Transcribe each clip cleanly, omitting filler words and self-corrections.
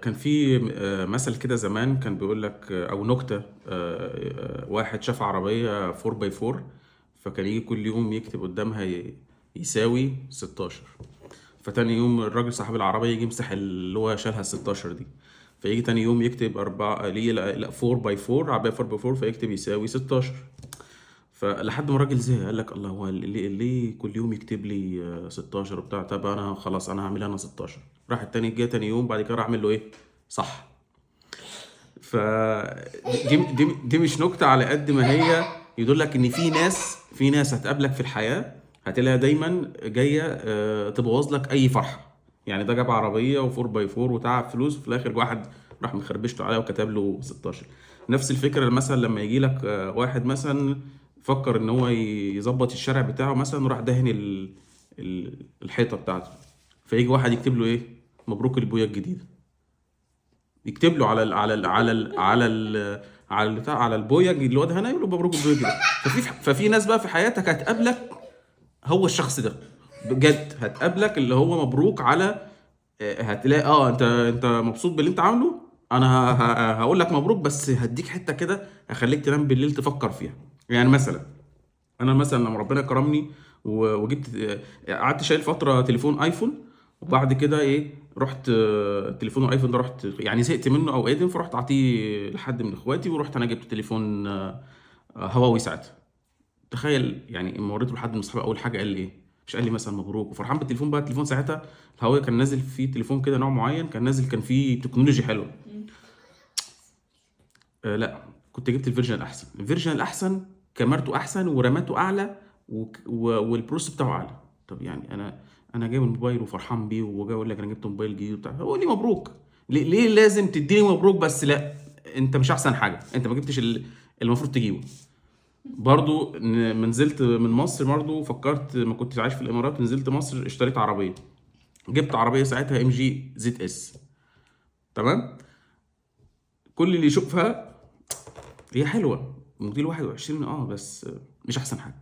كان في مثل كده زمان كان بيقول لك او نكته. واحد شاف عربيه 4 باي 4، فكان يجي كل يوم يكتب قدامها يساوي 16. فتاني يوم الراجل صاحب العربيه يجي يمسح اللي هو شالها 16 دي، فيجي تاني يوم يكتب 4 ليه، لا 4 باي 4، عربيه 4 باي 4، فيكتب يساوي 16. فلحد ما الراجل زهق قال لك الله، هو ليه كل يوم يكتب لي 16 وبتاع؟ طب انا خلاص انا هعملها انا 16. راح التاني جه تاني يوم بعد كده راح اعمل له ايه؟ صح. ف دي مش نكتة على قد ما هي يدل لك ان في ناس هتقابلك في الحياة هتلاقيها دايما جاية تبوظ لك اي فرحة. يعني ده جاب عربية و4 باي 4 وتعب فلوس، وفي الاخر واحد راح مخربشته عليها وكتب له 16. نفس الفكرة مثلا لما يجي لك واحد مثلا فكر ان هو يظبط الشارع بتاعه مثلا وراح دهن الحيطة بتاعته، فيجي واحد يكتب له ايه؟ مبروك البوية الجديدة. يكتب له على البويه اللي هو دهنها، يقول له مبروك البويه الجديده. ففي ناس بقى في حياتك هتقابلك هو الشخص ده بجد، هتقابلك اللي هو مبروك على هتلاقي انت مبسوط باللي انت عامله. انا هقول لك مبروك، بس هديك حته كده هخليك تنام بالليل تفكر فيها. يعني مثلا انا مثلا لما ربنا كرمني وجبت قعدت شايل فتره تليفون ايفون، وبعد كده ايه رحت تليفون الايفون ده رحت يعني زهقت منه او قديم، فرحت اعطيه لحد من اخواتي، ورحت انا جبت تليفون هواوي ساعتها. تخيل يعني اما وريته لحد من اصحابي اول حاجه قال لي ايه؟ مش قال لي مثلا مبروك وفرحان بالتليفون، بقى التليفون ساعتها الهواوي كان نازل فيه تليفون كده نوع معين، كان نازل كان فيه تكنولوجيا حلوه. لا، كنت جبت الفيرجن الاحسن. الفيرجن الاحسن كاميرته احسن وراماته اعلى والبروس بتاعه اعلى. طب يعني انا جايب الموبايل وفرحان بيه وجاي اقول لك انا جبت موبايل جديد وبتاع، هو لي مبروك؟ ليه لازم تديني مبروك بس؟ لا، انت مش احسن حاجه، انت ما جبتش المفروض تجيبه. برضو ما نزلت من مصر برضو فكرت، ما كنت عايش في الامارات، نزلت مصر اشتريت عربيه. جبت عربيه ساعتها ام جي زد اس. تمام. كل اللي يشوفها هي حلوه، موديل 21 بس مش احسن حاجه.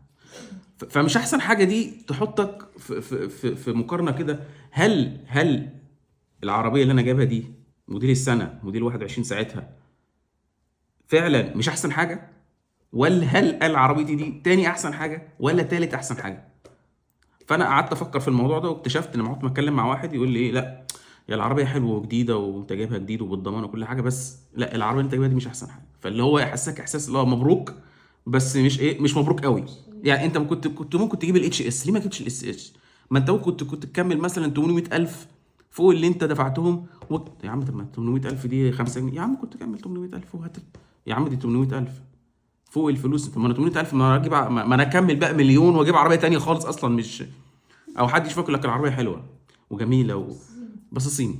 فمش احسن حاجه دي تحطك في مقارنه كده. هل العربيه اللي انا جايبها دي موديل السنه موديل 21 ساعتها فعلا مش احسن حاجه؟ ولا هل عربيتي دي تاني احسن حاجه ولا تالت احسن حاجه؟ فانا قعدت افكر في الموضوع ده، واكتشفت ان لما كنت بتكلم مع واحد يقول لي ايه، لا يا العربيه حلوه وجديده وانت جايبها جديد وبالضمان وكل حاجه، بس لا العربيه اللي انت جايبها دي مش احسن حاجه. فاللي هو يحسسك احساس اللي هو مبروك، بس مش مبروك قوي. يعني انت كنت ممكن تجيب الاتش اس، ليه ما جبتش الاس اتش؟ ما انت ممكن كنت تكمل مثلا 800000 فوق اللي انت دفعتهم يا عم طب ما 800000 دي 5 جنيه، يا عم كنت كمل 800000 وهات. يا عم دي 800000 فوق الفلوس. طب ما انا 800000 ما انا اجيب ما انا اكمل بقى مليون واجيب عربيه تانية خالص اصلا، مش او حد يشوفك يقول لك العربيه حلوه وجميله بس صيني.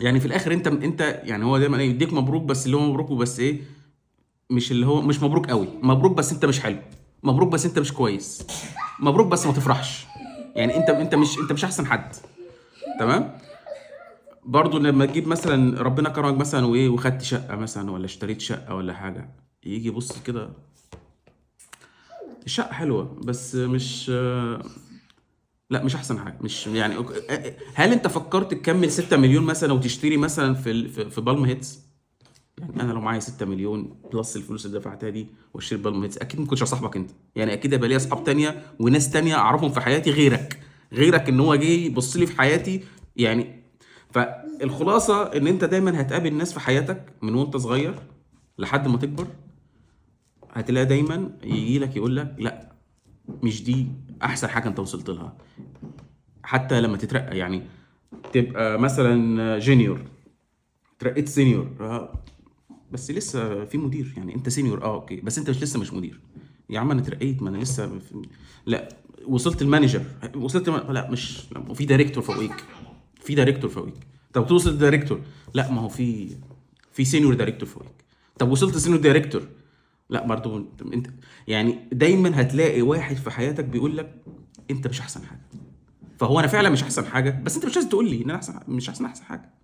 يعني في الاخر انت يعني هو دايما ايه يديك مبروك، بس اللي هو مبروك وبس ايه، مش اللي هو مش مبروك قوي، مبروك بس انت مش حلو، مبروك بس انت مش كويس، مبروك بس ما تفرحش. يعني انت مش احسن حد. تمام. برضو لما تجيب مثلا ربنا كرمك مثلا وايه وخدت شقه مثلا ولا اشتريت شقه ولا حاجه، يجي يبص كده الشقه حلوه بس مش لا مش احسن حاجه، مش يعني هل انت فكرت تكمل 6 مليون مثلا وتشتري مثلا في بالم هيتس؟ يعني انا لو معايا 6 مليون بلس الفلوس اللي دفعتها دي واشتري بالم هيتس، اكيد ما كنتش هصاحبك انت. يعني اكيد هيبقى ليا اصحاب تانية وناس تانية اعرفهم في حياتي غيرك ان هو جه يبص لي في حياتي يعني. فالخلاصه ان انت دايما هتقابل ناس في حياتك من وانت صغير لحد ما تكبر، هتلاقي دايما يجي لك يقول لك لا مش دي احسن حاجه انت وصلت لها. حتى لما تترقى يعني تبقى مثلا جونيور، ترقيت سينيور بس لسه في مدير، يعني انت سينيور اوكي بس انت مش لسه مش مدير. يا عم انا اترقيت، ما انا لسه لا وصلت المانجر، لا مش لا، وفي دايركتور فوقيك، في دايركتور فوقيك. طب توصل دايركتور، لا ما هو في سينيور دايركتور فوقيك. طب وصلت سينيور دايركتور، لا برضو انت يعني دايما هتلاقي واحد في حياتك بيقول لك انت مش احسن حاجه. فهو انا فعلا مش احسن حاجه، بس انت مش لازم تقول لي ان انا احسن، مش احسن حاجه.